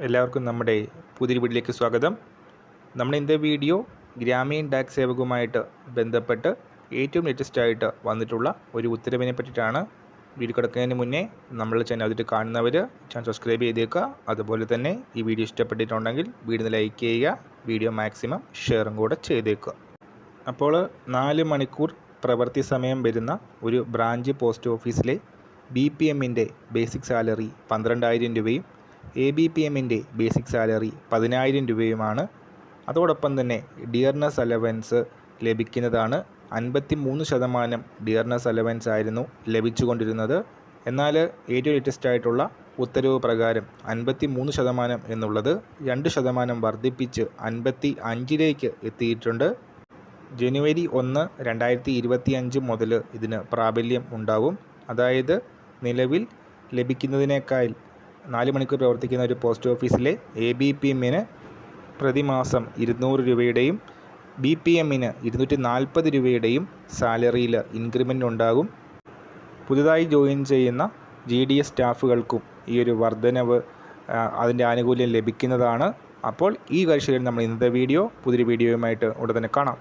എല്ലാവർക്കും നമ്മുടെ പുതിയ വീഡിയോയിലേക്ക് സ്വാഗതം. നമ്മുടെ ഇന്നത്തെ വീഡിയോ ഗ്രാമീൺ ഡാക് സേവകവുമായിട്ട് ബന്ധപ്പെട്ട് ഏറ്റവും ലേറ്റസ്റ്റ് ആയിട്ട് വന്നിട്ടുള്ള ഒരു ഉത്തരവിനെ പറ്റിയിട്ടാണ്. വീഡിയോ കിടക്കുന്നതിന് മുന്നേ നമ്മളുടെ ചാനൽ അതിട്ട് കാണുന്നവർ ചാനൽ സബ്സ്ക്രൈബ് ചെയ്തേക്കുക. അതുപോലെ തന്നെ ഈ വീഡിയോ ഇഷ്ടപ്പെട്ടിട്ടുണ്ടെങ്കിൽ വീഡിയോ ലൈക്ക് ചെയ്യുക, വീഡിയോ മാക്സിമം ഷെയറും കൂടെ ചെയ്തേക്കുക. അപ്പോൾ 4 മണിക്കൂർ പ്രവൃത്തി സമയം വരുന്ന ഒരു ബ്രാഞ്ച് പോസ്റ്റ് ഓഫീസിലെ BPMൻ്റെ ബേസിക് സാലറി 12,000 രൂപയും ABPMൻ്റെ ബേസിക് സാലറി 10,000 രൂപയുമാണ്. അതോടൊപ്പം തന്നെ ഡിയർനെസ് അലവൻസ് ലഭിക്കുന്നതാണ്. 53% ഡിയർനെസ് അലവൻസ് ആയിരുന്നു ലഭിച്ചുകൊണ്ടിരുന്നത്. എന്നാൽ ഏറ്റവും ലേറ്റസ്റ്റ് ആയിട്ടുള്ള ഉത്തരവ് പ്രകാരം 53% എന്നുള്ളത് 2% വർദ്ധിപ്പിച്ച് 55% എത്തിയിട്ടുണ്ട്. ജനുവരി 1, 2025 മുതൽ ഇതിന് പ്രാബല്യം ഉണ്ടാവും. അതായത് നിലവിൽ ലഭിക്കുന്നതിനേക്കാൾ 4 മണിക്കൂർ പ്രവർത്തിക്കുന്ന ഒരു പോസ്റ്റ് ഓഫീസിലെ ABPMന് പ്രതിമാസം 200 രൂപയുടെയും BPMന് 240 രൂപയുടെയും സാലറിയിൽ ഇൻക്രിമെൻ്റ് ഉണ്ടാകും. പുതുതായി ജോയിൻ ചെയ്യുന്ന GDS സ്റ്റാഫുകൾക്കും ഈ ഒരു വർധനവ് അതിൻ്റെ ആനുകൂല്യം ലഭിക്കുന്നതാണ്. അപ്പോൾ ഈ കാഴ്ചയിൽ നമ്മൾ ഇന്നത്തെ വീഡിയോ പുതിയൊരു വീഡിയോയുമായിട്ട് ഉടൻ തന്നെ കാണാം.